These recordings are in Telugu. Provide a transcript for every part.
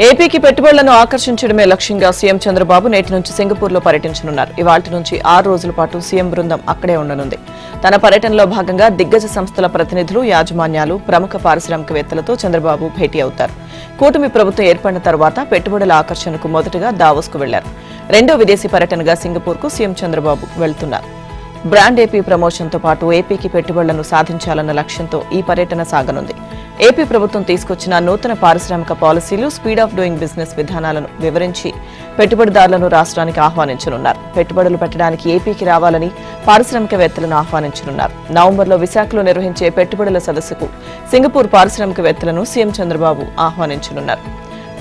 ఏపీకి పెట్టుబడులను ఆకర్షించడమే లక్ష్యంగా సీఎం చంద్రబాబు నేటి నుంచి సింగపూర్లో పర్యటించనున్నారు. ఇవాళ్టి నుంచి 6 రోజుల పాటు సీఎం బృందం అక్కడే ఉండనుంది. తన పర్యటనలో భాగంగా దిగ్గజ సంస్థల ప్రతినిధులు, యాజమాన్యాలు, ప్రముఖ పారిశ్రామికవేత్తలతో చంద్రబాబు భేటీ అవుతారు. కూటమి ప్రభుత్వం ఏర్పడిన తర్వాత పెట్టుబడుల ఆకర్షణకు మొదటగా దావోస్కు వెళ్లారు. రెండో విదేశీ పర్యటనగా సింగపూర్కు సీఎం చంద్రబాబు వెళ్తున్నారు. బ్రాండ్ ఏపీ ప్రమోషన్తో పాటు ఏపీకి పెట్టుబడులను సాధించాలన్న లక్ష్యంతో ఈ పర్యటన సాగనుంది. ఏపీ ప్రభుత్వం తీసుకొచ్చిన నూతన పారిశ్రామిక పాలసీలు, స్పీడ్ ఆఫ్ డూయింగ్ బిజినెస్ విధానాలను వివరించి పెట్టుబడిదారులను రాష్ట్రానికి ఆహ్వానించనున్నారు. పెట్టుబడులు పెట్టడానికి ఏపీకి రావాలని పారిశ్రామికవేత్తలను ఆహ్వానించనున్నారు. నవంబర్లో విశాఖలో నిర్వహించే పెట్టుబడుల సదస్సుకు సింగపూర్ పారిశ్రామికవేత్తలను సీఎం చంద్రబాబు ఆహ్వానించనున్నారు.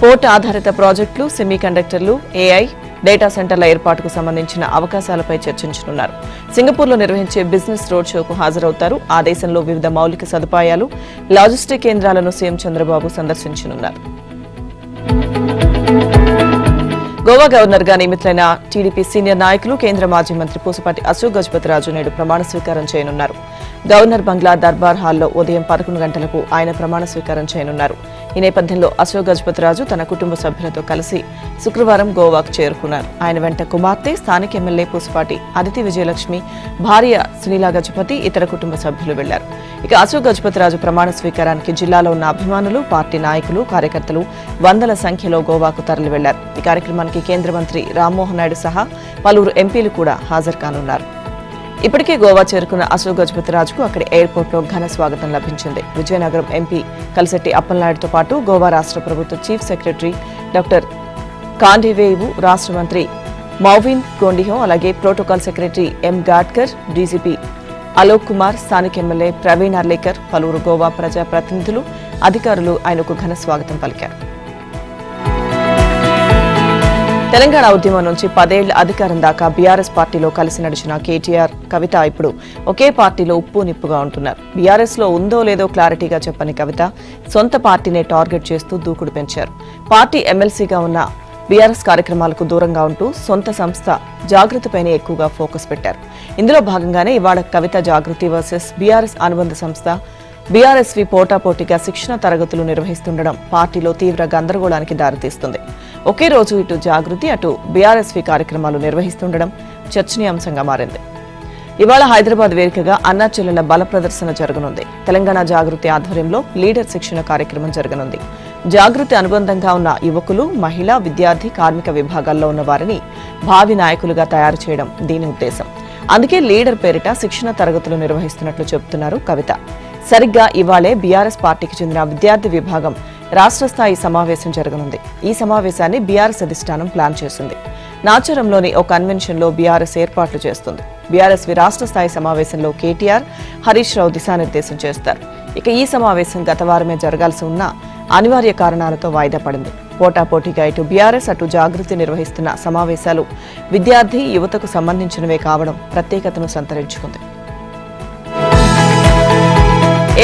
పోర్ట్ ఆధారిత ప్రాజెక్టులు, సెమీ కండక్టర్లు, ఏఐ, డేటా సెంటర్ల ఏర్పాటుకు సంబంధించిన అవకాశాలపై చర్చించనున్నారు. సింగపూర్లో నిర్వహించే బిజినెస్ రోడ్ షోకు హాజరవుతారు. ఆ దేశంలో వివిధ మౌలిక సదుపాయాలు, లాజిస్టిక్ కేంద్రాలను సీఎం చంద్రబాబు సందర్శించనున్నారు. గోవా గవర్నర్ గా నియమితులైన టీడీపీ సీనియర్ నాయకులు, కేంద్ర మాజీ మంత్రి పూసపాటి అశోక్ గజపతిరాజు నేడు ప్రమాణ స్వీకారం చేయనున్నారు. గవర్నర్ బంగ్లా దర్బార్ హాల్లో ఉదయం 11 గంటలకు ఆయన ప్రమాణ స్వీకారం చేయనున్నారు. ఈ నేపథ్యంలో అశోక్ గజపతిరాజు తన కుటుంబ సభ్యులతో కలిసి శుక్రవారం గోవాకు చేరుకున్నారు. ఆయన వెంట కుమార్తె, స్థానిక ఎమ్మెల్యే పూసపాటి అదితి విజయలక్ష్మి, భార్య సునీల గజపతి, ఇతర కుటుంబ సభ్యులు వెళ్లారు. ఇక అశోక్ గజపతిరాజు ప్రమాణ స్వీకారానికి జిల్లాలో ఉన్న అభిమానులు, పార్టీ నాయకులు, కార్యకర్తలు వందల సంఖ్యలో గోవాకు తరలి వెళ్లారు. ఈ కార్యక్రమానికి కేంద్ర మంత్రి రామ్మోహన్ నాయుడు సహా పలువురు ఎంపీలు కూడా హాజరు కానున్నారు. ఇప్పటికే గోవా చేరుకున్న అశోక్ గజపతిరాజుకు అక్కడి ఎయిర్పోర్ట్లో ఘన స్వాగతం లభించింది. విజయనగరం ఎంపీ కలిశెట్టి అప్పలనాయుడుతో పాటు గోవా రాష్ట్ర ప్రభుత్వ చీఫ్ సెక్రటరీ డాక్టర్ కాండివేవు, రాష్ట్ర మంత్రి మౌవిన్ గోండిహో, అలాగే protocol secretary M Gadkar, DGP Alok Kumar, స్థానిక ఎమ్మెల్యే ప్రవీణ్ అర్లేకర్, పలువురు గోవా ప్రజా ప్రతినిధులు, అధికారులు ఆయనకు ఘన స్వాగతం పలికారు. తెలంగాణ ఉద్యమం నుంచి 10 ఏళ్ల అధికారం దాకా బీఆర్ఎస్ పార్టీలో కలిసి నడిచిన కేటీఆర్, కవిత ఇప్పుడు ఒకే పార్టీలో ఉప్పు నిప్పుగా ఉంటున్నారు. బీఆర్ఎస్ లో ఉందో లేదో క్లారిటీగా చెప్పని కవిత సొంత పార్టీనే టార్గెట్ చేస్తూ దూకుడు పెంచారు. పార్టీ ఎమ్మెల్సీగా ఉన్న బీఆర్ఎస్ కార్యక్రమాలకు దూరంగా ఉంటూ సొంత సంస్థ జాగృతిపైనే ఎక్కువగా ఫోకస్ పెట్టారు. ఇందులో భాగంగానే ఇవాళ కవిత జాగృతి వర్సెస్ బీఆర్ఎస్ అనుబంధ సంస్థ బీఆర్ఎస్వి పోటాపోటీగా శిక్షణ తరగతులు నిర్వహిస్తుండడం పార్టీలో తీవ్ర గందరగోళానికి దారితీస్తుంది. ఒకే రోజు ఇటు జాగృతి, అటు బీఆర్ఎస్వి కార్యక్రమాలు నిర్వహిస్తుండడం చర్చనీయాంశంగా మారింది. ఇవాళ హైదరాబాద్ వేదికగా అన్నా చెల్లెల బల ప్రదర్శన జరగనుంది. తెలంగాణ జాగృతి ఆధ్వర్యంలో లీడర్ శిక్షణ కార్యక్రమం జరగనుంది. జాగృతి అనుబంధంగా ఉన్న యువకులు, మహిళా, విద్యార్థి, కార్మిక విభాగాల్లో ఉన్న వారిని భావి నాయకులుగా తయారు చేయడం దీని ఉద్దేశం. అందుకే లీడర్ పేరిట శిక్షణ తరగతులు నిర్వహిస్తున్నట్లు చెబుతున్నారు కవిత. సరిగ్గా ఇవాళే బీఆర్ఎస్ పార్టీకి చెందిన విద్యార్థి విభాగం రాష్ట్ర స్థాయి సమావేశం జరగనుంది. ఈ సమావేశాన్ని బీఆర్ఎస్ అధిష్టానం ప్లాన్ చేసింది. నాచారంలోని ఓ కన్వెన్షన్లో బీఆర్ఎస్ ఏర్పాట్లు చేస్తుంది. బీఆర్ఎస్వి రాష్ట్ర స్థాయి సమావేశంలో కేటీఆర్, హరీష్ రావు దిశానిర్దేశం చేస్తారు. ఇక ఈ సమావేశం గత వారమే జరగాల్సి ఉన్న అనివార్య కారణాలతో వాయిదా పడింది. పోటాపోటీగా ఇటు బీఆర్ఎస్, అటు జాగృతి నిర్వహిస్తున్న సమావేశాలు విద్యార్థి, యువతకు సంబంధించినవే కావడం ప్రత్యేకతను సంతరించుకుంది.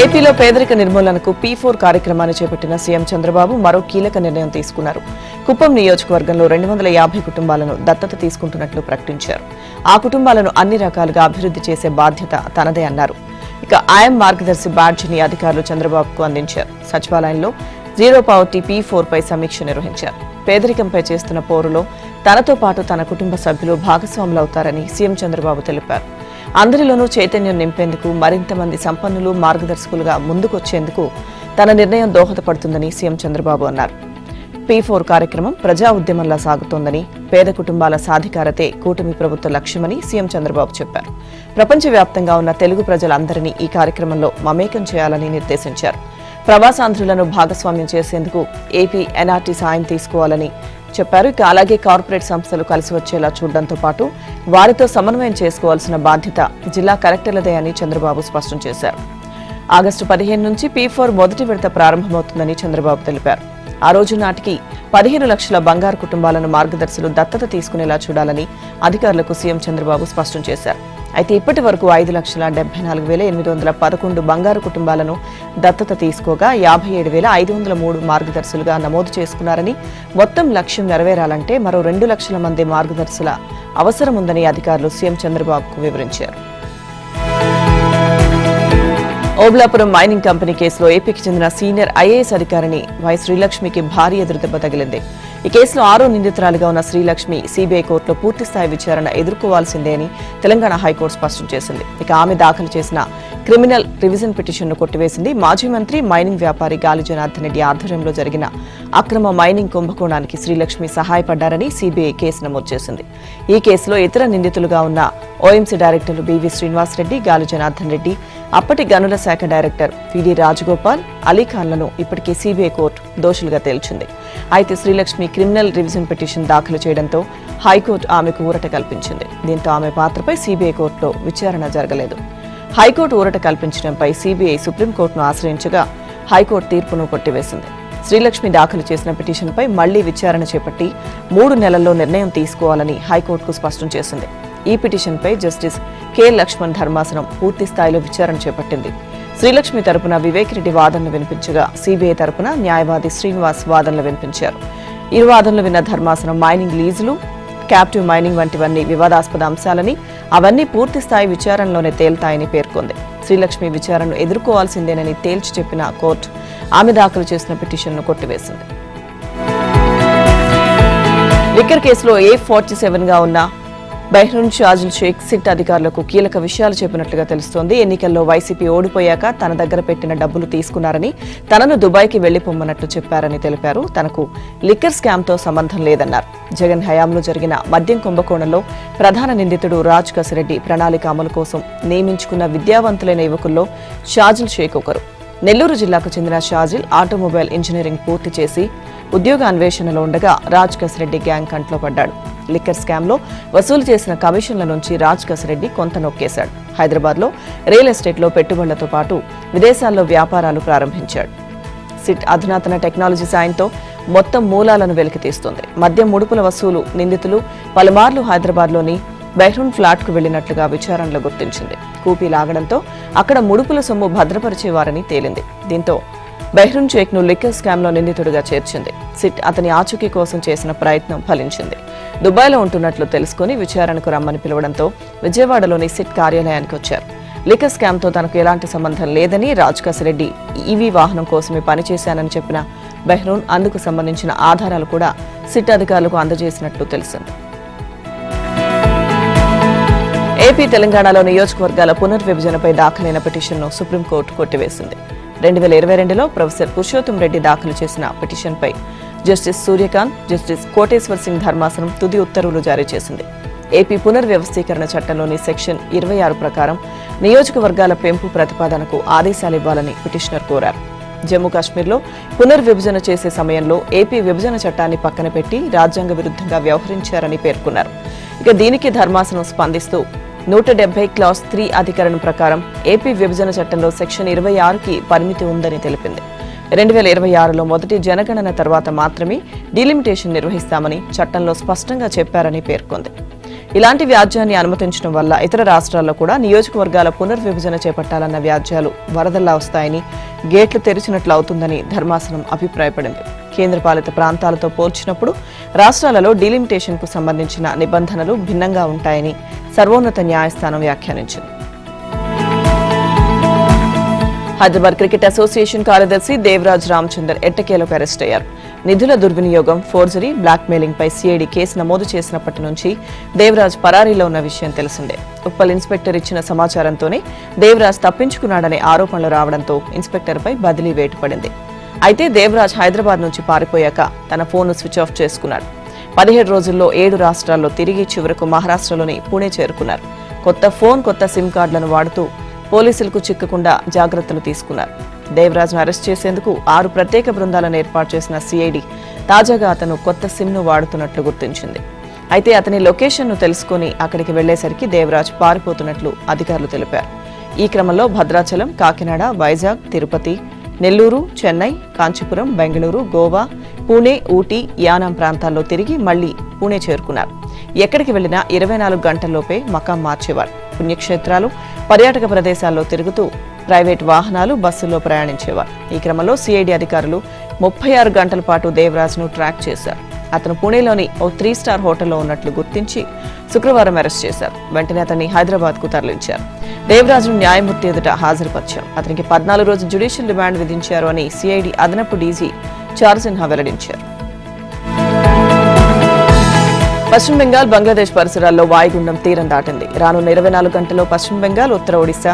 ఏపీలో పేదరిక నిర్మూలనకు P4 కార్యక్రమాన్ని చేపట్టిన సీఎం చంద్రబాబు మరో కీలక నిర్ణయం తీసుకున్నారు. కుప్పం నియోజకవర్గంలో 250 కుటుంబాలను దత్తత తీసుకుంటున్నట్లు ప్రకటించారు. ఆ కుటుంబాలను అన్ని రకాలుగా అభివృద్ధి చేసే బాధ్యత తనదే అన్నారు. ఇక ఐఎం మార్గదర్శి బ్యాడ్జిని అధికారులు చంద్రబాబుకు అందించారు. సచివాలయంలో జీరో పావర్టీ P4 పై సమీక్ష నిర్వహించారు. పేదరికంపై చేస్తున్న పోరులో తనతో పాటు తన కుటుంబ సభ్యులు భాగస్వాములవుతారని సీఎం చంద్రబాబు తెలిపారు. అందరిలోనూ చైతన్యం నింపేందుకు, మరింత మంది సంపన్నులు, మార్గదర్శకులుగా ముందుకొచ్చేందుకు తన నిర్ణయం దోహదపడుతుందని సీఎం చంద్రబాబు అన్నారు. P4 కార్యక్రమం ప్రజా ఉద్యమంలా సాగుతోందని, పేద కుటుంబాల సాధికారతే కూటమి ప్రభుత్వ లక్ష్యమని సీఎం చంద్రబాబు చెప్పారు. ప్రపంచవ్యాప్తంగా ఉన్న తెలుగు ప్రజలందరినీ ఈ కార్యక్రమంలో మమేకం చేయాలని నిర్దేశించారు. ప్రవాసాంధ్రులను భాగస్వామ్యం చేసేందుకు ఏపీ ఎన్ఆర్టీ సాయం తీసుకోవాలని చెప్పారు. ఇక అలాగే కార్పొరేట్ సంస్థలు కలిసి వచ్చేలా చూడడంతో పాటు వారితో సమన్వయం చేసుకోవాల్సిన బాధ్యత జిల్లా కలెక్టర్లదే అని చంద్రబాబు స్పష్టం చేశారు. ఆగస్టు 15 నుంచి P4 మొదటి విడత ప్రారంభమవుతుందని చంద్రబాబు తెలిపారు. ఆ రోజు నాటికి 15 లక్షల బంగారు కుటుంబాలను మార్గదర్శులు దత్తత తీసుకునేలా చూడాలని అధికారులకు సీఎం చంద్రబాబు స్పష్టం చేశారు. అయితే ఇప్పటి వరకు 5,74,811 బంగారు కుటుంబాలను దత్తత తీసుకోగా 57,503 మార్గదర్శులుగా నమోదు చేసుకున్నారని, మొత్తం లక్ష్యం నెరవేరాలంటే మరో 2 లక్షల మంది మార్గదర్శుల అవసరం ఉందని అధికారులు సీఎం చంద్రబాబుకు వివరించారు. ఓబులాపురం మైనింగ్ కంపెనీ కేసులో ఏపీకి చెందిన సీనియర్ ఐఏఎస్ అధికారిని వై శ్రీలక్ష్మికి భారీ ఎదురుదెబ్బ తగిలింది. ఈ కేసులో 6వ నిందితురాలిగా ఉన్న శ్రీలక్ష్మి సీబీఐ కోర్టులో పూర్తిస్థాయి విచారణ ఎదుర్కోవాల్సిందే అని తెలంగాణ హైకోర్టు స్పష్టం చేసింది. ఇక ఆమె దాఖలు చేసిన క్రిమినల్ రివిజన్ పిటిషన్ను కొట్టివేసింది. మాజీ మంత్రి మైనింగ్ వ్యాపారి గాలి జనార్దన్ రెడ్డి ఆధ్వర్యంలో జరిగిన అక్రమ మైనింగ్ కుంభకోణానికి శ్రీలక్ష్మి సహాయపడ్డారని సీబీఐ కేసు నమోదు చేసింది. ఈ కేసులో ఇతర నిందితులుగా ఉన్న ఓఎంసీ డైరెక్టర్లు బీవీ శ్రీనివాసరెడ్డి, గాలి జనార్దన్ రెడ్డి, అప్పటి గనుల శాఖ డైరెక్టర్ పిడి రాజగోపాల్, అలీఖాన్లను ఇప్పటికే సీబీఐ కోర్టు దోషులుగా తేల్చింది. అయితే శ్రీలక్ష్మి క్రిమినల్ రివిజన్ పిటిషన్ దాఖలు చేయడంతో హైకోర్టు ఆమెకు ఊరట కల్పించింది. దీంతో ఆమె పాత్రపై సీబీఐ కోర్టులో విచారణ జరగలేదు. హైకోర్టు ఊరట కల్పించడంపై సీబీఐ సుప్రీంకోర్టును ఆశ్రయించగా హైకోర్టు తీర్పును కొట్టివేసింది. శ్రీలక్ష్మి దాఖలు చేసిన పిటిషన్పై మళ్లీ విచారణ చేపట్టి 3 నెలల్లో నిర్ణయం తీసుకోవాలని హైకోర్టుకు స్పష్టం చేసింది. ఈ పిటిషన్పై జస్టిస్ కె లక్ష్మణ్ ధర్మాసనం పూర్తి స్థాయిలో విచారణ చేపట్టింది. శ్రీలక్ష్మి తరపున వివేక్ రెడ్డి వాదనలు వినిపించగా సీబీఐ తరపున న్యాయవాది శ్రీనివాస్ వాదనలు వినిపించారు. ఇరు వాదనలు విన్న ధర్మాసనం మైనింగ్ లీజులు, క్యాప్టివ్ మైనింగ్ వంటివన్నీ వివాదాస్పద అంశాలని, అవన్నీ పూర్తి స్థాయి విచారణలోనే తేల్తాయని పేర్కొంది. శ్రీలక్ష్మి విచారణను ఎదుర్కోవాల్సిందేనని తేల్చి చెప్పిన కోర్టు ఆమె దాఖలు చేసిన పిటిషన్ను కొట్టివేసింది. లిక్కర్ కేసులో A47గా ఉన్న బెహ్రూన్ షాజుల్ షేక్ సిట్ అధికారులకు కీలక విషయాలు చెప్పినట్లుగా తెలుస్తోంది. ఎన్నికల్లో వైసీపీ ఓడిపోయాక తన దగ్గర పెట్టిన డబ్బులు తీసుకున్నారని, తనను దుబాయ్కి వెళ్లిపోమ్మన్నట్లు చెప్పారని తెలిపారు. తనకు లిక్కర్ స్కామ్తో సంబంధం లేదన్నారు. జగన్ హయాంలో జరిగిన మద్యం కుంభకోణంలో ప్రధాన నిందితుడు రాజ్ కసిరెడ్డి ప్రణాళిక అమలు కోసం నియమించుకున్న విద్యావంతులైన యువకుల్లో షాజుల్ షేక్ ఒకరు. నెల్లూరు జిల్లాకు చెందిన షాజిల్ ఆటోమొబైల్ ఇంజనీరింగ్ పూర్తి చేసి ఉద్యోగ అన్వేషణలో ఉండగా రాజ్ కసిరెడ్డి గ్యాంగ్ కంట్లో పడ్డాడు. లిక్కర్ స్కామ్లో వసూలు చేసిన కమిషన్ల నుంచి రాజ్ కసిరెడ్డి కొంత నొక్కేశాడు. హైదరాబాద్లో రియల్ ఎస్టేట్లో పెట్టుబడులతో పాటు విదేశాల్లో వ్యాపారాలు ప్రారంభించాడు. సిట్ అధునాతన టెక్నాలజీ సాయంతో మొత్తం మూలాలను వెలికితీస్తుంది. మద్యం ముడుపుల వసూలు నిందితులు పలుమార్లు హైదరాబాద్లోని బెహ్రూన్ ఫ్లాట్కు వెళ్లినట్లుగా విచారణలో గుర్తించింది. కూపీ లాగడంతో అక్కడ ముడుపుల సొమ్ము భద్రపరిచేవారని తేలింది. దీంతో బెహ్రూన్ షేక్ను లిక్కర్ స్కామ్లో నిందితుడిగా చేర్చింది. సిట్ అతని ఆచూకీ కోసం చేసిన ప్రయత్నం ఫలించింది. దుబాయ్లో ఉంటున్నట్లు తెలుసుకుని విచారణకు రమ్మని పిలవడంతో విజయవాడలోని సిట్ కార్యాలయానికి వచ్చారు. లిక్కర్ స్కామ్తో తనకు ఎలాంటి సంబంధం లేదని, రాజ్ కసిరెడ్డి ఈవీ వాహనం కోసమే పనిచేశానని చెప్పిన బెహ్రూన్ అందుకు సంబంధించిన ఆధారాలు కూడా సిట్ అధికారులకు అందజేసినట్లు తెలిసింది. ఏపీ తెలంగాణలో నియోజకవర్గాల పునర్విభజనపై దాఖలైన పిటిషన్ను సుప్రీంకోర్టు కొట్టివేసింది. 2022లో ప్రొఫెసర్ పురుషోత్తం రెడ్డి దాఖలు చేసిన పిటిషన్పై జస్టిస్ సూర్యకాంత్, జస్టిస్ కోటేశ్వర్ సింగ్ ధర్మాసనం తుది ఉత్తర్వులు జారీ చేసింది. ఏపీ పునర్వ్యవస్థీకరణ చట్టంలోని సెక్షన్ 26 ప్రకారం నియోజకవర్గాల పెంపు ప్రతిపాదనకు ఆదేశాలివ్వాలని పిటిషనర్ కోరారు. జమ్మూ కాశ్మీర్లో పునర్విభజన చేసే సమయంలో ఏపీ విభజన చట్టాన్ని పక్కన పెట్టి రాజ్యాంగ విరుద్ధంగా వ్యవహరించారని పేర్కొన్నారు. ఇక దీనికి ధర్మాసనం స్పందిస్తూ 170 క్లాస్ 3 అధికరణం ప్రకారం ఏపీ విభజన చట్టంలో సెక్షన్ 26కి పరిమితి ఉందని తెలిపింది. 2026లో మొదటి జనగణన తర్వాత మాత్రమే డీలిమిటేషన్ నిర్వహిస్తామని చట్టంలో స్పష్టంగా చెప్పారని పేర్కొంది. ఇలాంటి వ్యాజ్యాన్ని అనుమతించడం వల్ల ఇతర రాష్ట్రాల్లో కూడా నియోజకవర్గాల పునర్విభజన చేపట్టాలన్న వ్యాజ్యాలు వరదల్లా వస్తాయని, గేట్లు తెరిచినట్లు అవుతుందని ధర్మాసనం అభిప్రాయపడింది. కేంద్రపాలిత ప్రాంతాలతో పోల్చినప్పుడు రాష్ట్రాలలో డీలిమిటేషన్కు సంబంధించిన నిబంధనలు భిన్నంగా ఉంటాయని సర్వోన్నత న్యాయస్థానం వ్యాఖ్యానించింది. హైదరాబాద్ క్రికెట్ అసోసియేషన్ కార్యదర్శి దేవరాజ్ రామచందర్ ఎట్టకేలకు అరెస్ట్ అయ్యారు. నిధుల దుర్వినియోగం, ఫోర్జరీ, బ్లాక్మెయిలింగ్ పై సిఐడి కేసు నమోదు చేసినప్పటి నుంచి దేవరాజ్ పరారీలో ఉన్న విషయం తెలిసిందే. ఉప్పల్ ఇన్స్పెక్టర్ ఇచ్చిన సమాచారంతోనే దేవరాజ్ తప్పించుకున్నాడనే ఆరోపణలు రావడంతో ఇన్స్పెక్టర్పై బదిలీ వేటు పడింది. అయితే దేవరాజ్ హైదరాబాద్ నుంచి పారిపోయాక తన ఫోన్ను స్విచ్ ఆఫ్ చేసుకున్నాడు. 17 రోజుల్లో 7 రాష్ట్రాల్లో తిరిగి చివరకు మహారాష్ట్రలోని పుణె చేరుకున్నారు. కొత్త ఫోన్, కొత్త సిమ్ కార్డులను వాడుతూ పోలీసులకు చిక్కకుండా జాగ్రత్తలు తీసుకున్నారు. దేవరాజ్ను అరెస్ట్ చేసేందుకు 6 ప్రత్యేక బృందాలను ఏర్పాటు చేసిన సిఐడి తాజాగా అతను కొత్త సిమ్ను వాడుతున్నట్లు గుర్తించింది. అయితే అతని లొకేషన్ను తెలుసుకుని అక్కడికి వెళ్లేసరికి దేవరాజ్ పారిపోతున్నట్లు అధికారులు తెలిపారు. ఈ క్రమంలో భద్రాచలం, కాకినాడ, వైజాగ్, తిరుపతి, నెల్లూరు, చెన్నై, కాంచీపురం, బెంగళూరు, గోవా, పూణే, ఊటీ, యానాం ప్రాంతాల్లో తిరిగి మళ్లీ పూణే చేరుకున్నారు. ఎక్కడికి వెళ్లినా 24 గంటల్లోపే మకాం మార్చేవారు. పుణ్యక్షేత్రాలు, పర్యాటక ప్రదేశాల్లో తిరుగుతూ ప్రైవేట్ వాహనాలు, బస్సుల్లో ప్రయాణించేవారు. ఈ క్రమంలో సిఐడి అధికారులు 36 గంటల పాటు దేవరాజ్ను ట్రాక్ చేశారు. అతను పూణేలోని ఓ 3 స్టార్ హోటల్లో ఉన్నట్లు గుర్తించి శుక్రవారం అరెస్ట్ చేశారు. వెంటనే అతన్ని హైదరాబాద్ కు తరలించారు. దేవరాజును న్యాయమూర్తి ఎదుట హాజరుపరిచారు. అతనికి 14 రోజుల జ్యుడిషియల్ రిమాండ్ విధించారు అని సిఐడి అదనపు డీజీ చారుసిన్హా వెల్లడించారు. పశ్చిమ బెంగాల్, బంగ్లాదేశ్ పరిసరాల్లో వాయుగుండం తీరం దాటింది. రానున్న 24 గంటల్లో పశ్చిమ బెంగాల్, ఉత్తర ఒడిశా,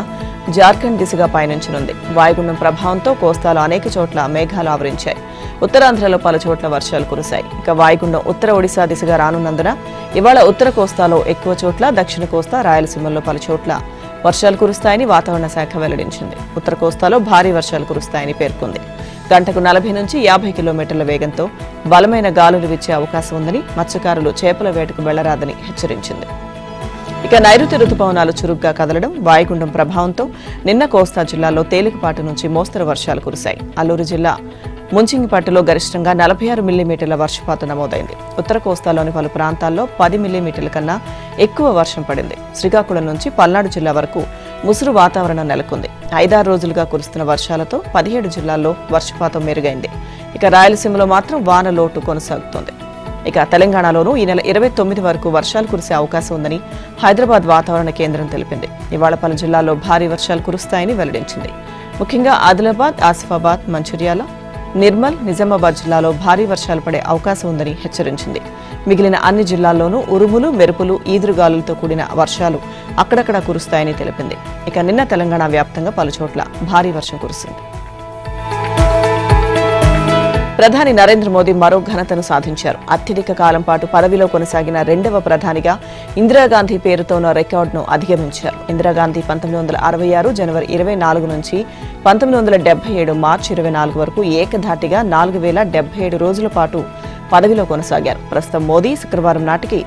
జార్ఖండ్ దిశగా పయనించనుంది. వాయుగుండం ప్రభావంతో కోస్తాలో అనేక చోట్ల మేఘాలు ఆవరించాయి. ఉత్తరాంధ్రలో పలు చోట్ల వర్షాలు కురిశాయి. ఇక వాయుగుండం ఉత్తర ఒడిశా దిశగా రానున్నందున ఇవాళ ఉత్తర కోస్తాలో ఎక్కువ చోట్ల, దక్షిణ కోస్తా, రాయలసీమల్లో పలు చోట్ల వర్షాలు కురుస్తాయని వాతావరణ శాఖ వెల్లడించింది. ఉత్తర కోస్తాలో భారీ వర్షాలు కురుస్తాయని పేర్కొంది. గంటకు 40 నుంచి 50 కిలోమీటర్ల వేగంతో బలమైన గాలులు వీచే అవకాశం ఉందని, మత్స్యకారులు చేపల వేటకు వెళ్లరాదని హెచ్చరించింది. ఇక నైరుతి రుతుపవనాలు చురుగ్గా కదలడం, వాయుగుండం ప్రభావంతో నిన్న కోస్తా జిల్లాల్లో తేలికపాటి నుంచి మోస్తరు వర్షాలు కురిశాయి. అల్లూరు జిల్లా ముంచింగిపట్టులో గరిష్టంగా 46 మిల్లీమీటర్ల వర్షపాతం నమోదైంది. ఉత్తర కోస్తాలోని పలు ప్రాంతాల్లో 10 మిల్లీమీటర్ల కన్నా ఎక్కువ వర్షం పడింది. శ్రీకాకుళం నుంచి పల్నాడు జిల్లా వరకు ముసురు వాతావరణం నెలకొంది. 5-6 రోజులుగా కురుస్తున్న వర్షాలతో 17 జిల్లాల్లో వర్షపాతం మెరుగైంది. ఇక రాయలసీమలో మాత్రం వాన లోటు కొనసాగుతోంది. ఇక తెలంగాణలోనూ ఈ నెల 29 వరకు వర్షాలు కురిసే అవకాశం ఉందని హైదరాబాద్ వాతావరణ కేంద్రం తెలిపింది. ఇవాళ పలు జిల్లాల్లో భారీ వర్షాలు కురుస్తాయని వెల్లడించింది. ముఖ్యంగా ఆదిలాబాద్, ఆసిఫాబాద్, మంచిర్యాల, నిర్మల్, నిజామాబాద్ జిల్లాలో భారీ వర్షాలు పడే అవకాశం ఉందని హెచ్చరించింది. మిగిలిన అన్ని జిల్లాల్లోనూ ఉరుములు, మెరుపులు, ఈదురుగాలులతో కూడిన వర్షాలు అక్కడక్కడా కురుస్తాయని తెలిపింది. ఇక నిన్న తెలంగాణ వ్యాప్తంగా పలుచోట్ల భారీ వర్షం కురిసింది. ప్రధాని నరేంద్ర మోదీ మరో ఘనతను సాధించారు. అత్యధిక కాలం పాటు పదవిలో కొనసాగిన 2వ ప్రధానిగా ఇందిరాగాంధీ పేరుతో ఉన్న రికార్డును అధిగమించారు. ఇందిరాగాంధీ 1966 జనవరి 24 నుంచి 1977 మార్చి 24 వరకు ఏకధాటిగా 4077 రోజుల పాటు పదవిలో కొనసాగారు. ప్రస్తుతం మోదీ శుక్రవారం నాటికి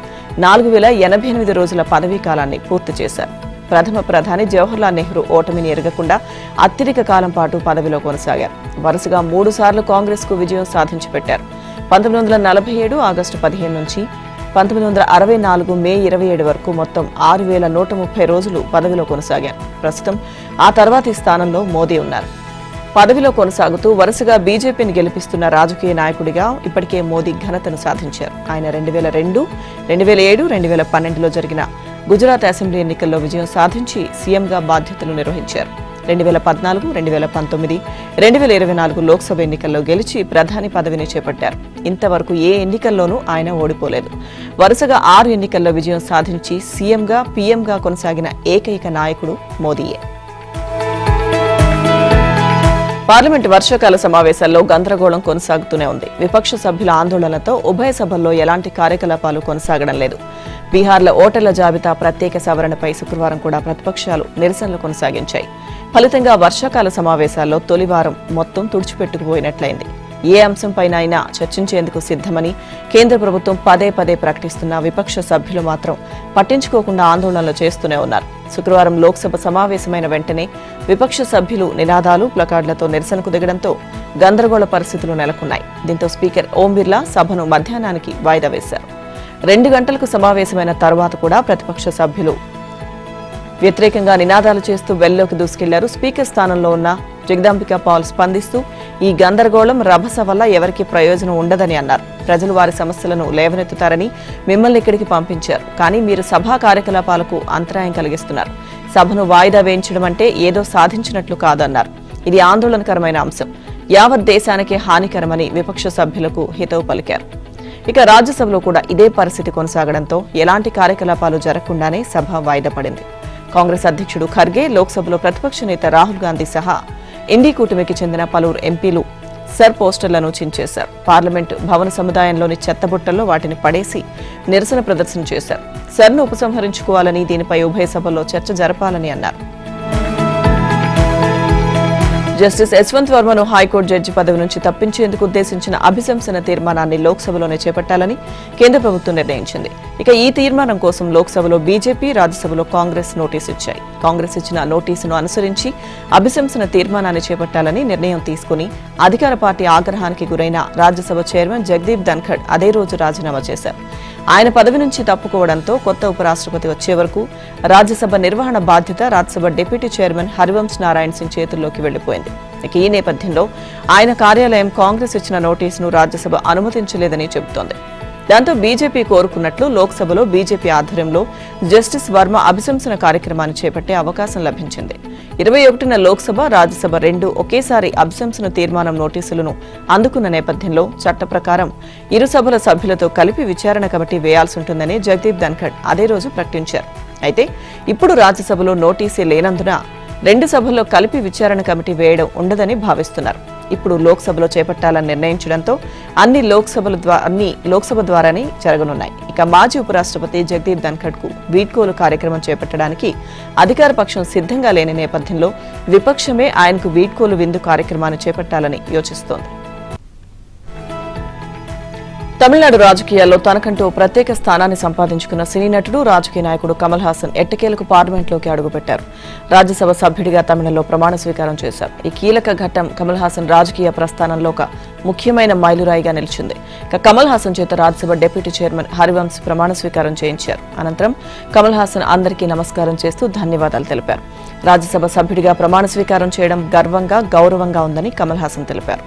4088 రోజుల పదవీ కాలాన్ని పూర్తి చేశారు. ప్రథమ ప్రధాని జవహర్లాల్ నెహ్రూ ఓటమిని ఎరగకుండా అత్యధిక కాలం పాటు పదవిలో కొనసాగారు. వరుసగా 3 సార్లు కాంగ్రెస్ కు విజయం సాధించి పెట్టారు. 1947 ఆగస్టు 15 నుంచి 1964 మే 27 వరకు మొత్తం 6130 రోజులు పదవిలో కొనసాగారు. ప్రస్తుతం ఆ తర్వాతి స్థానంలో మోదీ ఉన్నారు. పదవిలో కొనసాగుతూ వరుసగా బీజేపీని గెలిపిస్తున్న రాజకీయ నాయకుడిగా ఇప్పటికే మోదీ ఘనతను సాధించారు. ఆయన 2002, 2007, 2012లో జరిగిన గుజరాత్ అసెంబ్లీ ఎన్నికల్లో విజయం సాధించి సీఎంగా బాధ్యతలు నిర్వహించారు. 2014, 2019, 2024 లోక్సభ ఎన్నికల్లో గెలిచి ప్రధాని పదవిని చేపట్టారు. ఇంతవరకు ఏ ఎన్నికల్లోనూ ఆయన ఓడిపోలేదు. వరుసగా 6 ఎన్నికల్లో విజయం సాధించి సీఎంగా, పీఎంగా కొనసాగిన ఏకైక నాయకుడు మోదీయే. పార్లమెంటు వర్షాకాల సమావేశాల్లో గందరగోళం కొనసాగుతూనే ఉంది. విపక్ష సభ్యుల ఆందోళనతో ఉభయ సభల్లో ఎలాంటి కార్యకలాపాలు కొనసాగడం లేదు. బీహార్లో ఓటర్ల జాబితా ప్రత్యేక సవరణపై శుక్రవారం కూడా ప్రతిపక్షాలు నిరసనలు కొనసాగించాయి. ఫలితంగా వర్షాకాల సమావేశాల్లో తొలివారం మొత్తం తుడిచిపెట్టుకుపోయినట్లయింది. ఏ అంశంపైనైనా చర్చించేందుకు సిద్ధమని కేంద్ర ప్రభుత్వం పదే పదే ప్రకటిస్తున్న విపక్ష సభ్యులు మాత్రం పట్టించుకోకుండా ఆందోళనలు చేస్తూనే ఉన్నారు. శుక్రవారం లోక్సభ సమావేశమైన వెంటనే విపక్ష సభ్యులు నినాదాలు, ప్లకార్డులతో నిరసనకు దిగడంతో గందరగోళ పరిస్థితులు నెలకొన్నాయి. దీంతో స్పీకర్ ఓం బిర్లా సభను మధ్యాహ్నానికి వాయిదా వేశారు. 2 గంటలకు సమావేశమైన తర్వాత కూడా ప్రతిపక్ష సభ్యులు వ్యతిరేకంగా నినాదాలు చేస్తూ వెల్లోకి దూసుకెళ్లారు. స్పీకర్ స్థానంలో ఉన్న జగదాంబిక పాల్ స్పందిస్తూ ఈ గందరగోళం, రభస వల్ల ఎవరికీ ప్రయోజనం ఉండదని అన్నారు. ప్రజలు వారి సమస్యలను లేవనెత్తుతారని మిమ్మల్ని ఇక్కడికి పంపించారు. కానీ మీరు సభా కార్యకలాపాలకు అంతరాయం కలిగిస్తున్నారు. సభను వాయిదా వేయించడం అంటే ఏదో సాధించినట్లు కాదన్నారు. ఇది ఆందోళనకరమైన అంశం, యావత్ దేశానికే హానికరమని విపక్ష సభ్యులకు హితవు పలికారు. ఇక రాజ్యసభలో కూడా ఇదే పరిస్థితి కొనసాగడంతో ఎలాంటి కార్యకలాపాలు జరగకుండానే సభ వాయిదా పడింది. కాంగ్రెస్ అధ్యక్షుడు ఖర్గే, లోక్సభలో ప్రతిపక్ష నేత రాహుల్ గాంధీ సహా ఇండీ కూటమికి చెందిన పలువురు ఎంపీలు సర్ పోస్టర్లను చించేశారు. పార్లమెంటు భవన సముదాయంలోని చెత్తబుట్టల్లో వాటిని పడేసి నిరసన ప్రదర్శన చేశారు. సర్ను ఉపసంహరించుకోవాలని, దీనిపై ఉభయ సభల్లో చర్చ జరపాలని అన్నారు. జస్టిస్ యశ్వంత్ వర్మను హైకోర్టు జడ్జి పదవి నుంచి తప్పించేందుకు ఉద్దేశించిన అభిశంసన తీర్మానాన్ని లోక్సభలోనే చేపట్టాలని కేంద్ర ప్రభుత్వం నిర్ణయించింది. ఇక ఈ తీర్మానం కోసం లోక్సభలో బీజేపీ, రాజ్యసభలో కాంగ్రెస్ నోటీసు ఇచ్చాయి. కాంగ్రెస్ ఇచ్చిన నోటీసును అనుసరించి అభిశంసన తీర్మానాన్ని చేపట్టాలని నిర్ణయం తీసుకుని అధికార పార్టీ ఆగ్రహానికి గురైన రాజ్యసభ చైర్మన్ జగదీప్ ధన్ఖడ్ అదే రోజు రాజీనామా చేశారు. ఆయన పదవి నుంచి తప్పుకోవడంతో కొత్త ఉపరాష్ట్రపతి వచ్చే వరకు రాజ్యసభ నిర్వహణ బాధ్యత రాజ్యసభ డిప్యూటీ చైర్మన్ హరివంశ్ నారాయణ్ సింగ్ చేతుల్లోకి వెళ్లిపోయింది. ఇక ఈ నేపథ్యంలో ఆయన కార్యాలయం కాంగ్రెస్ ఇచ్చిన నోటీసును రాజ్యసభ అనుమతించలేదని చెబుతోంది. దాంతో బీజేపీ కోరుకున్నట్లు లోక్సభలో బీజేపీ ఆధ్వర్యంలో జస్టిస్ వర్మ అభిశంసన కార్యక్రమాన్ని చేపట్టే అవకాశం లభించింది. 21న లోక్సభ, రాజ్యసభ రెండూ ఒకేసారి అభిశంసన తీర్మానం నోటీసులను అందుకున్న నేపథ్యంలో చట్ట ప్రకారం ఇరు సభల సభ్యులతో కలిపి విచారణ కమిటీ వేయాల్సి ఉంటుందని జగదీప్ ధన్ఖడ్ అదే రోజు ప్రకటించారు. అయితే ఇప్పుడు రాజ్యసభలో నోటీసే లేనందున రెండు సభల్లో కలిపి విచారణ కమిటీ వేయడం ఉండదని భావిస్తున్నారు. ఇప్పుడు లోక్సభలో చేపట్టాలని నిర్ణయించడంతో అన్ని లోక్సభ ద్వారానే జరగనున్నాయి. ఇక మాజీ ఉపరాష్ట్రపతి జగదీప్ ధన్ఖడ్ కు వీడ్కోలు కార్యక్రమం చేపట్టడానికి అధికార పక్షం సిద్ధంగా లేని నేపథ్యంలో విపక్షమే ఆయనకు వీడ్కోలు విందు కార్యక్రమాన్ని చేపట్టాలని యోచిస్తోంది. తమిళనాడు రాజకీయాల్లో తనకంటూ ప్రత్యేక స్థానాన్ని సంపాదించుకున్న సినీ నటుడు, రాజకీయ నాయకుడు కమల్ హాసన్ ఎట్టకేలకు పార్లమెంట్లోకి అడుగుపెట్టారు. రాజ్యసభ సభ్యుడిగా తమిళంలో ప్రమాణ స్వీకారం చేశారు. ఈ కీలక ఘట్టం కమల్ హాసన్ రాజకీయ ప్రస్థానంలో ఒక ముఖ్యమైన మైలురాయిగా నిలిచింది. ఇక కమల్ హాసన్ చేత రాజ్యసభ డిప్యూటీ చైర్మన్ హరివంశ్ ప్రమాణ స్వీకారం చేయించారు. అనంతరం కమల్ హాసన్ అందరికీ నమస్కారం చేస్తూ ధన్యవాదాలు తెలిపారు. రాజ్యసభ సభ్యుడిగా ప్రమాణ స్వీకారం చేయడం గర్వంగా, గౌరవంగా ఉందని కమల్ హాసన్ తెలిపారు.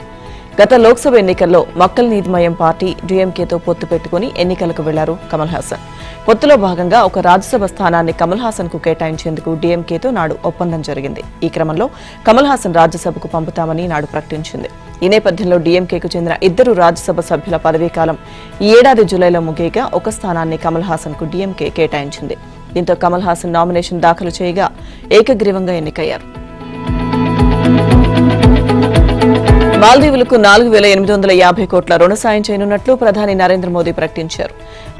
గత లోక్సభ ఎన్నికల్లో మక్కల్ నీతిమయం పార్టీ డీఎంకేతో పొత్తు పెట్టుకుని ఎన్నికలకు వెళ్లారు కమల్ హాసన్. పొత్తులో భాగంగా ఒక రాజ్యసభ స్థానాన్ని కమల్ హాసన్ కు కేటాయించేందుకు డీఎంకేతో నాడు ఒప్పందం జరిగింది. ఈ క్రమంలో కమల్ హాసన్ రాజ్యసభకు పంపుతామని నాడు ప్రకటించింది. ఈ నేపథ్యంలో డీఎంకేకు చెందిన ఇద్దరు రాజ్యసభ సభ్యుల పదవీకాలం ఈ ఏడాది జూలైలో ముగియగా ఒక స్థానాన్ని కమల్ హాసన్ కు డీఎంకే కేటాయించింది. దీంతో కమల్ హాసన్ నామినేషన్ దాఖలు చేయగా ఏకగ్రీవంగా ఎన్నికయ్యారు. మాల్దీవులకు 4,850 కోట్ల రుణ సాయం చేయనున్నట్లు ప్రధాని నరేంద్ర మోదీ ప్రకటించారు.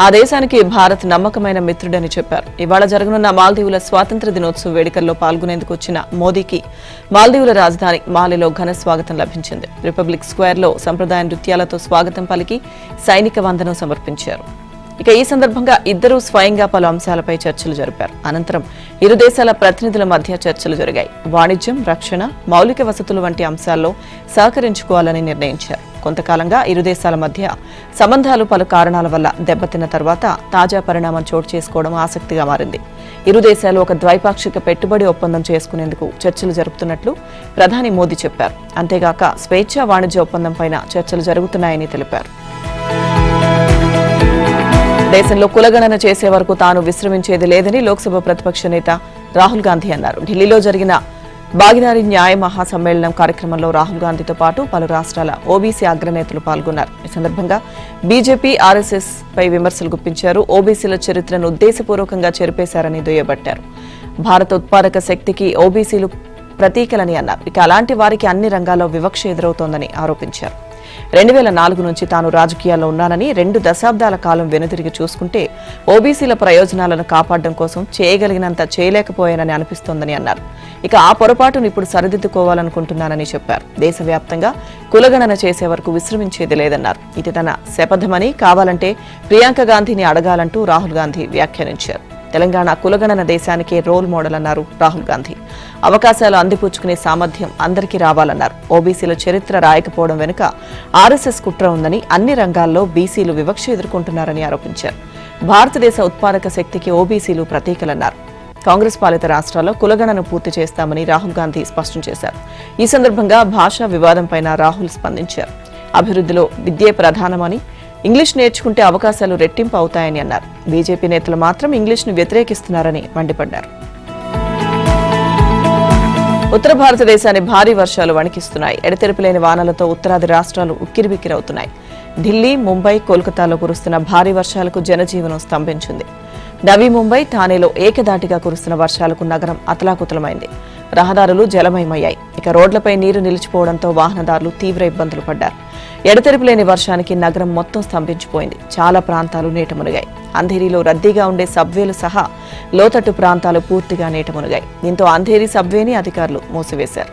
ఆ దేశానికి భారత్ నమ్మకమైన మిత్రుడని చెప్పారు. ఇవాళ జరగనున్న మాల్దీవుల స్వాతంత్ర్య దినోత్సవ వేడుకల్లో పాల్గొనేందుకు వచ్చిన మోదీకి మాల్దీవుల రాజధాని మాలిలో ఘన స్వాగతం లభించింది. రిపబ్లిక్ స్క్వేర్లో సంప్రదాయ నృత్యాలతో స్వాగతం పలికి సైనిక వందనం సమర్పించారు. ఇక ఈ సందర్భంగా ఇద్దరూ స్వయంగా పలు అంశాలపై చర్చలు జరిపారు. అనంతరం ఇరు దేశాల ప్రతినిధుల మధ్య చర్చలు జరిగాయి. వాణిజ్యం, రక్షణ, మౌలిక వసతులు వంటి అంశాల్లో సహకరించుకోవాలని నిర్ణయించారు. కొంతకాలంగా ఇరు దేశాల మధ్య సంబంధాలు పలు కారణాల వల్ల దెబ్బతిన్న తర్వాత తాజా పరిణామం చోటు చేసుకోవడం ఆసక్తిగా మారింది. ఇరు దేశాలు ఒక ద్వైపాక్షిక పెట్టుబడి ఒప్పందం చేసుకునేందుకు చర్చలు జరుపుతున్నట్లు ప్రధాని మోదీ చెప్పారు. అంతేగాక స్వేచ్ఛా వాణిజ్య ఒప్పందంపైన చర్చలు జరుగుతున్నాయని తెలిపారు. దేశంలో కులగణన చేసే వరకు తాను విశ్రమించేది లేదని లోక్సభ ప్రతిపక్ష నేత రాహుల్ గాంధీ అన్నారు. ఢిల్లీలో జరిగిన భాగీదారీ న్యాయ మహాసమ్మేళనం కార్యక్రమంలో రాహుల్ గాంధీతో పాటు పలు రాష్ట్రాల ఓబీసీ అగ్రనేతలు పాల్గొన్నారు. ఈ సందర్భంగా బీజేపీ, ఆర్ఎస్ఎస్ పై విమర్శలు గుప్పించారు. ఓబీసీల చరిత్రను ఉద్దేశపూర్వకంగా చెరిపేశారని దుయ్యబట్టారు. భారత ఉత్పాదక శక్తికి ఓబీసీలు ప్రతీకలని అన్నారు. ఇక అలాంటి వారికి అన్ని రంగాల్లో వివక్ష ఎదురవుతోందని ఆరోపించారు. 2004 నుంచి తాను రాజకీయాల్లో ఉన్నానని, 2 దశాబ్దాల కాలం వెనుతిరిగి చూసుకుంటే ఓబీసీల ప్రయోజనాలను కాపాడడం కోసం చేయగలిగినంత చేయలేకపోయానని అనిపిస్తోందని అన్నారు. ఇక ఆ పొరపాటును ఇప్పుడు సరిదిద్దుకోవాలనుకుంటున్నానని చెప్పారు. దేశవ్యాప్తంగా కులగణన చేసే వరకు విశ్రమించేది లేదన్నారు. ఇది తన శపథమని, కావాలంటే ప్రియాంక గాంధీని అడగాలంటూ రాహుల్ గాంధీ వ్యాఖ్యానించారు. తెలంగాణ కులగణన దేశానికే రోల్ మోడల్ అన్నారు రాహుల్ గాంధీ. అవకాశాలు అందిపుచ్చుకునే సామర్థ్యం అందరికీ రావాలన్నారు. ఓబీసీల చరిత్ర రాయకపోవడం వెనుక ఆర్ఎస్ఎస్ కుట్ర ఉందని, అన్ని రంగాల్లో బీసీలు వివక్ష ఎదుర్కొంటున్నారని ఆరోపించారు. భారతదేశ ఉత్పాదక శక్తికి ఓబీసీలు ప్రతీకలన్నారు. కాంగ్రెస్ పాలిత రాష్ట్రాల్లో కులగణను పూర్తి చేస్తామని రాహుల్ గాంధీ స్పష్టం చేశారు. ఈ సందర్భంగా భాషా వివాదంపైన రాహుల్ స్పందించారు. అభివృద్ధిలో విద్యే ప్రధానమని, ఇంగ్లీష్ నేర్చుకుంటే అవకాశాలు రెట్టింపు అవుతాయని అన్నారు. బీజేపీ నేతలు మాత్రం ఇంగ్లీష్ను వ్యతిరేకిస్తున్నారని మండిపడ్డారు. ఉత్తర భారతదేశాన్ని భారీ వర్షాలు వణికిస్తున్నాయి. ఎడతెరిపిలేని వానలతో ఉత్తరాది రాష్ట్రాలు ఉక్కిరిబిక్కిరవుతున్నాయి. ఢిల్లీ, ముంబై, కోల్కతాలో కురుస్తున్న భారీ వర్షాలకు జనజీవనం స్తంభించింది. నవీ ముంబై, ఠానేలో ఏకదాటిగా కురుస్తున్న వర్షాలకు నగరం అతలాకుతలమైంది. రహదారులు జలమయమయ్యాయి. ఇక రోడ్లపై నీరు నిలిచిపోవడంతో వాహనదారులు తీవ్ర ఇబ్బందులు పడ్డారు. ఎడతెరిపిలేని వర్షానికి నగరం మొత్తం స్తంభించిపోయింది. చాలా ప్రాంతాలు నీట మునిగాయి. అంధేరీలో రద్దీగా ఉండే సబ్వేలు సహా లోతట్టు ప్రాంతాలు పూర్తిగా నీట మునిగాయి. దీంతో అంధేరీ సబ్వేని అధికారులు మూసివేశారు.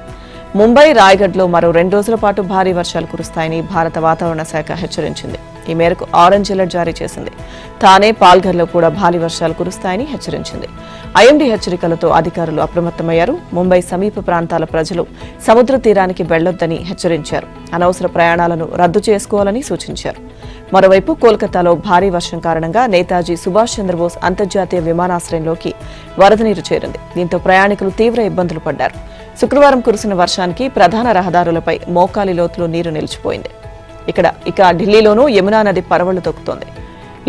ముంబై, రాయ్గఢ్లో మరో 2 రోజుల పాటు భారీ వర్షాలు కురుస్తాయని భారత వాతావరణ శాఖ హెచ్చరించింది. ఈ మేరకు ఆరెంజ్ అలర్ట్ జారీ చేసింది. థానే, పాల్ఘర్లో కూడా భారీ వర్షాలు కురుస్తాయని హెచ్చరించింది. ఐఎండీ హెచ్చరికలతో అధికారులు అప్రమత్తమయ్యారు. ముంబై సమీప ప్రాంతాల ప్రజలు సముద్ర తీరానికి వెళ్లొద్దని హెచ్చరించారు. అనవసర ప్రయాణాలను రద్దు చేసుకోవాలని సూచించారు. మరోవైపు కోల్కతాలో భారీ వర్షం కారణంగా నేతాజీ సుభాష్ చంద్రబోస్ అంతర్జాతీయ విమానాశ్రయంలోకి వరద నీరు చేరింది. దీంతో ప్రయాణికులు తీవ్ర ఇబ్బందులు పడ్డారు. శుక్రవారం కురిసిన వర్షానికి ప్రధాన రహదారులపై మోకాలి లోతులో నీరు నిలిచిపోయింది. ఇక ఢిల్లీలోనూ యమునా నది పరవళ్లు తొక్కుతోంది.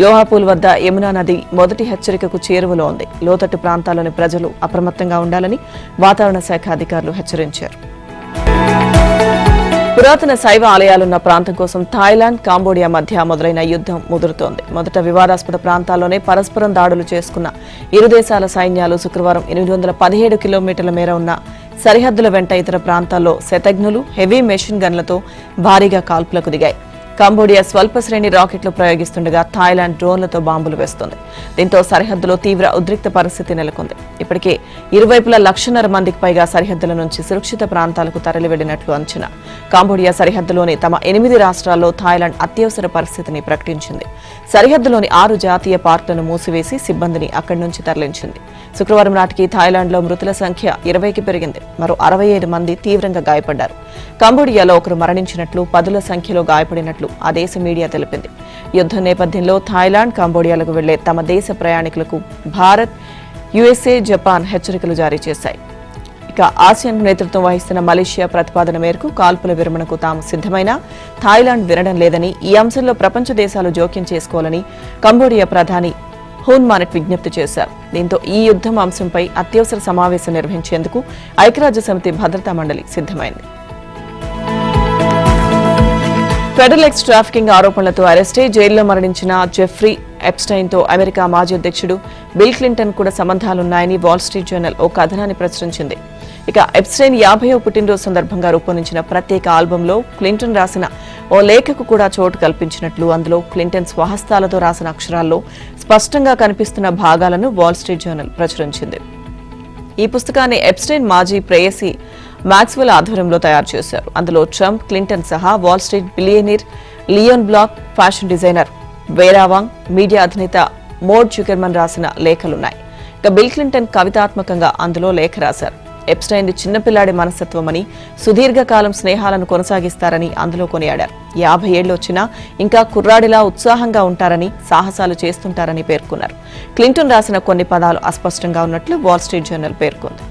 లోహాపూల్ వద్ద యమునా నది మొదటి హెచ్చరికకు చేరువలో ఉంది. లోతట్టు ప్రాంతాల్లోని ప్రజలు అప్రమత్తంగా ఉండాలని వాతావరణ శాఖ అధికారులు హెచ్చరించారు. పురాతన శైవ ఆలయాలున్న ప్రాంతం కోసం థాయిలాండ్, కాంబోడియా మధ్య మొదలైన యుద్ధం ముదురుతోంది. మొదట వివాదాస్పద ప్రాంతాల్లోనే పరస్పరం దాడులు చేసుకున్న ఇరు దేశాల సైన్యాలు శుక్రవారం 817 కిలోమీటర్ల మేర ఉన్న సరిహద్దుల వెంట ఇతర ప్రాంతాల్లో శతఘ్నులు, హెవీ మెషిన్ గన్లతో భారీగా కాల్పులకు దిగాయి. కంబోడియా స్వల్ప శ్రేణి రాకెట్లు ప్రయోగిస్తుండగా థాయిలాండ్ డ్రోన్లతో బాంబులు వేస్తోంది. దీంతో సరిహద్దులో తీవ్ర ఉద్రిక్త పరిస్థితి నెలకొంది. ఇప్పటికే ఇరువైపులా 1,50,000 మందికి పైగా సరిహద్దుల నుంచి సురక్షిత ప్రాంతాలకు తరలివెళ్లినట్లు అంచనా. కంబోడియా సరిహద్దులోని తమ 8 రాష్ట్రాల్లో థాయిలాండ్ అత్యవసర పరిస్థితిని ప్రకటించింది. సరిహద్దులోని 6 జాతీయ పార్కులను మూసివేసి సిబ్బందిని అక్కడి నుంచి తరలించింది. శుక్రవారం నాటికి థాయిలాండ్లో మృతుల సంఖ్య 20కి పెరిగింది. మరో 65 మంది తీవ్రంగా గాయపడ్డారు. కంబోడియాలో ఒకరు మరణించినట్లు, 10ల సంఖ్యలో గాయపడినట్లు ఆ దేశ మీడియా తెలిపింది. యుద్ధం నేపథ్యంలో థాయిలాండ్, కంబోడియాలకు వెళ్లే తమ దేశ ప్రయాణికులకు భారత్, యుఎస్ఏ, జపాన్ హెచ్చరికలు జారీ చేశాయి. ఇక ఆసియాన్ నేతృత్వం వహిస్తున్న మలేషియా ప్రతిపాదన మేరకు కాల్పుల విరమణకు తాము సిద్ధమైనా థాయిలాండ్ వినడం లేదని, ఈ అంశంలో ప్రపంచ దేశాలు జోక్యం చేసుకోవాలని కంబోడియా ప్రధాని హున్ మానెట్ విజ్ఞప్తి చేశారు. దీంతో ఈ యుద్ధం అంశంపై అత్యవసర సమావేశం నిర్వహించేందుకు ఐక్యరాజ్యసమితి భద్రతా మండలి సిద్ధమైంది. ఫెడరల్ ఎక్స్ ట్రాఫికింగ్ ఆరోపణలతో అరెస్టై జైల్లో మరణించిన జెఫ్రీ ఎప్స్టైన్ తో అమెరికా మాజీ అధ్యక్షుడు బిల్ క్లింటన్ కూడా సంబంధాలున్నాయని వాల్ స్ట్రీట్ జర్నల్ ఓ కథనాన్ని ప్రచురించింది. ఇక ఎప్స్టైన్ 50వ పుట్టినరోజు సందర్భంగా రూపొందించిన ప్రత్యేక ఆల్బంలో క్లింటన్ రాసిన ఓ లేఖకు కూడా చోటు కల్పించినట్లు, అందులో క్లింటన్ స్వహస్తాలతో రాసిన అక్షరాల్లో స్పష్టంగా కనిపిస్తున్న భాగాలను వాల్ స్ట్రీట్ జర్నల్ ప్రచురించింది. ఈ పుస్తకాన్ని ఎప్స్టైన్ మాజీ ప్రేయసి మ్యాక్స్వెల్ ఆధ్వర్యంలో తయారు చేశారు. అందులో ట్రంప్, క్లింటన్ సహా Wall Street billionaire Leon Black, fashion designer Vera Wang, media అధినేత మోడ్ జుకెర్మన్ రాసిన లేఖలున్నాయి. ఇక బిల్ క్లింటన్ కవితాత్మకంగా అందులో లేఖ రాశారు. ఎప్స్టైన్ చిన్నపిల్లాడి మనస్తత్వమని, సుదీర్ఘకాలం స్నేహాలను కొనసాగిస్తారని అందులో కొనియాడారు. 50 ఏళ్లు వచ్చినా ఇంకా కుర్రాడిలా ఉత్సాహంగా ఉంటారని, సాహసాలు చేస్తుంటారని పేర్కొన్నారు. క్లింటన్ రాసిన కొన్ని పదాలు అస్పష్టంగా ఉన్నట్లు వాల్ స్ట్రీట్ జర్నల్ పేర్కొంది.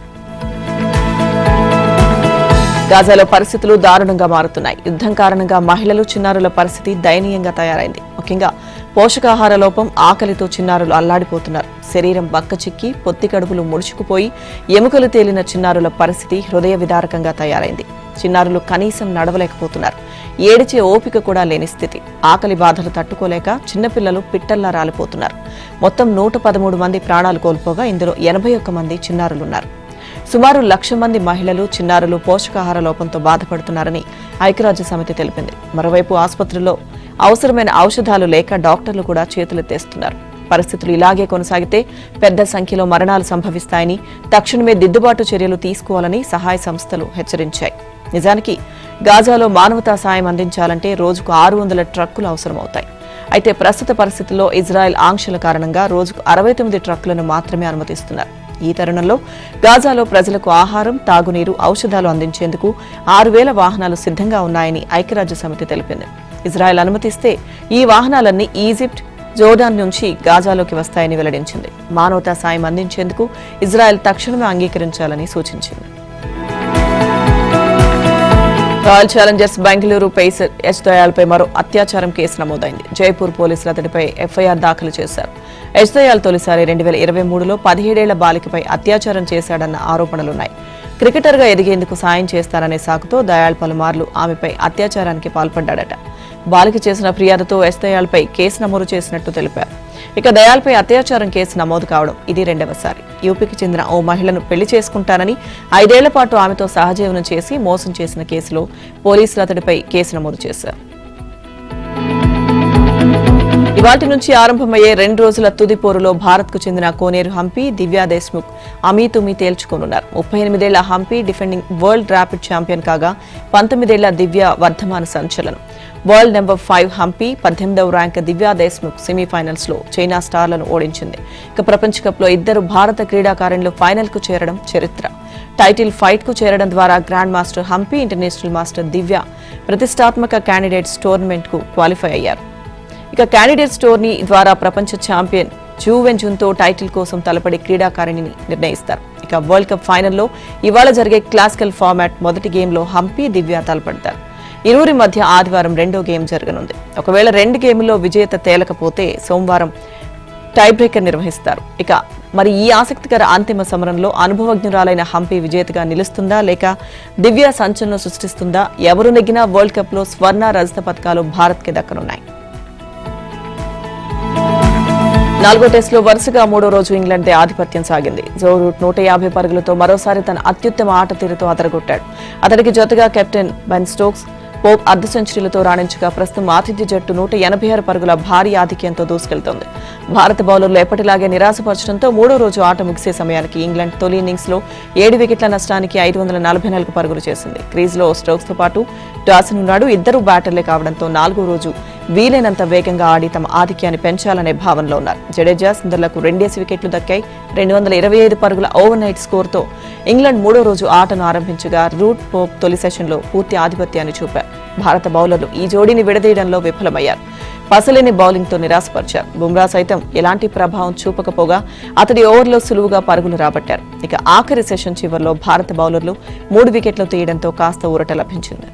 గాజాలో పరిస్థితులు దారుణంగా మారుతున్నాయి. యుద్ధం కారణంగా మహిళలు, చిన్నారుల పరిస్థితి దయనీయంగా తయారైంది. ముఖ్యంగా పోషకాహార లోపం, ఆకలితో చిన్నారులు అల్లాడిపోతున్నారు. శరీరం బక్కచిక్కి, పొత్తి కడుపులు ముడుచుకుపోయి ఎముకలు తేలిన చిన్నారుల పరిస్థితి హృదయ విదారకంగా తయారైంది. చిన్నారులు కనీసం నడవలేకపోతున్నారు. ఏడిచే ఓపిక కూడా లేని స్థితి. ఆకలి బాధలు తట్టుకోలేక చిన్నపిల్లలు పిట్టల్లా రాలిపోతున్నారు. మొత్తం 113 మంది ప్రాణాలు కోల్పోగా ఇందులో 81 మంది చిన్నారులున్నారు. సుమారు 1,00,000 మంది మహిళలు, చిన్నారులు పోషకాహార లోపంతో బాధపడుతున్నారని ఐక్యరాజ్య సమితి తెలిపింది. మరోవైపు ఆసుపత్రుల్లో అవసరమైన ఔషధాలు లేక డాక్టర్లు కూడా చేతులెత్తేస్తున్నారు. పరిస్థితులు ఇలాగే కొనసాగితే పెద్ద సంఖ్యలో మరణాలు సంభవిస్తాయని, తక్షణమే దిద్దుబాటు చర్యలు తీసుకోవాలని సహాయ సంస్థలు హెచ్చరించాయి. నిజానికి గాజాలో మానవతా సాయం అందించాలంటే రోజుకు 600 ట్రక్కులు అవసరమవుతాయి. అయితే ప్రస్తుత పరిస్థితుల్లో ఇజ్రాయెల్ ఆంక్షల కారణంగా రోజుకు 69 ట్రక్కులను మాత్రమే అనుమతిస్తున్నారు. ఈ తరుణంలో గాజాలో ప్రజలకు ఆహారం, తాగునీరు, ఔషధాలు అందించేందుకు 6,000 వాహనాలు సిద్ధంగా ఉన్నాయని ఐక్యరాజ్య సమితి తెలిపింది. ఇజ్రాయెల్ అనుమతిస్తే ఈ వాహనాలన్నీ ఈజిప్ట్, జోర్డాన్ నుంచి గాజాలోకి వస్తాయని వెల్లడించింది. మానవతా సాయం అందించేందుకు ఇజ్రాయెల్ తక్షణమే అంగీకరించాలని సూచించింది. Royal Challengers Bengaluru pacer S దయాల్పై మరో అత్యాచారం కేసు నమోదైంది. జైపూర్ పోలీసులు అతడిపై ఎఫ్ఐఆర్ దాఖలు చేశారు. ఎస్ దయాల్ తొలిసారి 2023లో 17 ఏళ్ల బాలికపై అత్యాచారం చేశాడన్న ఆరోపణలున్నాయి. క్రికెటర్గా ఎదిగేందుకు సాయం చేస్తారనే సాకుతో దయాల్ పలుమార్లు ఆమెపై అత్యాచారానికి పాల్పడ్డాడట. బాలిక చేసిన ఫిర్యాదుతో ఎస్ దయాల్పై కేసు నమోదు చేసినట్టు తెలిపారు. ఇక దయాల్పై అత్యాచారం కేసు నమోదు కావడం ఇది 2వసారి. యూపీకి చెందిన ఓ మహిళను పెళ్లి చేసుకుంటానని 5 ఏళ్ల పాటు ఆమెతో సహజీవనం చేసి మోసం చేసిన కేసులో పోలీసులు అతడిపై కేసు నమోదు చేశారు. ఇవాటి నుంచి ఆరంభమయ్యే 2 రోజుల తుది పోరులో భారత్కు చెందిన కోనేరు హంపి, దివ్యా దేశ్ముఖ్ అమీతుమీ తేల్చుకోనున్నారు. 38 ఏళ్ల Humpy defending world rapid champion కాగా 19 ఏళ్ల దివ్య వర్ధమాన సంచలనం. వరల్డ్ నెంబర్ 5 హంపి 18వ ర్యాంక్ దివ్యా దేశ్ముఖ్ సెమీఫైనల్స్ లో చైనా స్టార్లను ఓడించింది. ఇక ప్రపంచ కప్ లో 2 భారత క్రీడాకారులు ఫైనల్ కు చేరడం చరిత్ర. టైటిల్ ఫైట్ కు చేరడం ద్వారా grand master Humpy, international master Divya ప్రతిష్టాత్మక క్యాండిడేట్స్ టోర్నమెంట్ కు క్వాలిఫై అయ్యారు. ఇక క్యాండిడేట్స్ టోర్నీ ద్వారా ప్రపంచ ఛాంపియన్ జూ వెన్జున్తో టైటిల్ కోసం తలపడి క్రీడాకారిణిని నిర్ణయిస్తారు. ఇక వరల్డ్ కప్ ఫైనల్లో ఇవాళ జరిగే క్లాసికల్ ఫార్మాట్ మొదటి గేమ్లో హంపి, దివ్య తలపడతారు. ఇరువురి మధ్య ఆదివారం రెండో గేమ్ జరగనుంది. ఒకవేళ 2 గేముల్లో విజేత తేలకపోతే సోమవారం టై బ్రేకర్ నిర్వహిస్తారు. ఇక మరి ఈ ఆసక్తికర అంతిమ సమరంలో అనుభవజ్ఞురాలైన హంపి విజేతగా నిలుస్తుందా లేక దివ్య సంచలనం సృష్టిస్తుందా? ఎవరు నెగ్గినా వరల్డ్ కప్ లో స్వర్ణ, రజత పతకాలు భారత్ కి దక్కనున్నాయి. 4వ టెస్టులో వరుసగా 3వ రోజు ఇంగ్లాండ్దే ఆధిపత్యం సాగింది. జో రూట్ 150 పరుగులతో మరోసారి తన అత్యుత్తమ ఆట తీరుతో అదరగొట్టాడు. అతడికి జతగా కెప్టెన్ బెన్ స్టోక్స్, పోప్ అర్ధ సెంచరీలతో రాణించగా ప్రస్తుతం ఆతిథ్య జట్టు 186 పరుగుల భారీ ఆధిక్యంతో దూసుకెళ్తోంది. భారత బౌలర్లు ఎప్పటిలాగే నిరాశపరచడంతో 3వ రోజు ఆట ముగిసే సమయానికి ఇంగ్లాండ్ తొలి ఇన్నింగ్స్ లో 7 వికెట్ల నష్టానికి 544 పరుగులు చేసింది. క్రీజ్లో స్టోక్స్ తో పాటు డాసన్ ఉన్నాడు. ఇద్దరు బ్యాటర్లే కావడంతో 4వ రోజు వీలైనంత వేగంగా ఆడి తమ ఆధిక్యాన్ని పెంచాలనే భావనలో ఉన్నారు. జడేజా, సుందర్లకు 2 వికెట్లు దక్కాయి. 225 పరుగుల ఓవర్ నైట్ స్కోర్తో ఇంగ్లాండ్ 3వ రోజు ఆటను ఆరంభించగా రూట్, పోప్ తొలి సెషన్లో పూర్తి ఆధిపత్యాన్ని చూపారు. భారత బౌలర్లు ఈ జోడీని విడదీయడంలో విఫలమయ్యారు. పసలేని బౌలింగ్తో నిరాశపరిచారు. బుమ్రా సైతం ఎలాంటి ప్రభావం చూపకపోగా అతడి ఓవర్లో సులువుగా పరుగులు రాబట్టారు. ఇక ఆఖరి సెషన్ చివర్లో భారత బౌలర్లు 3 వికెట్లు తీయడంతో కాస్త ఊరట లభించింది.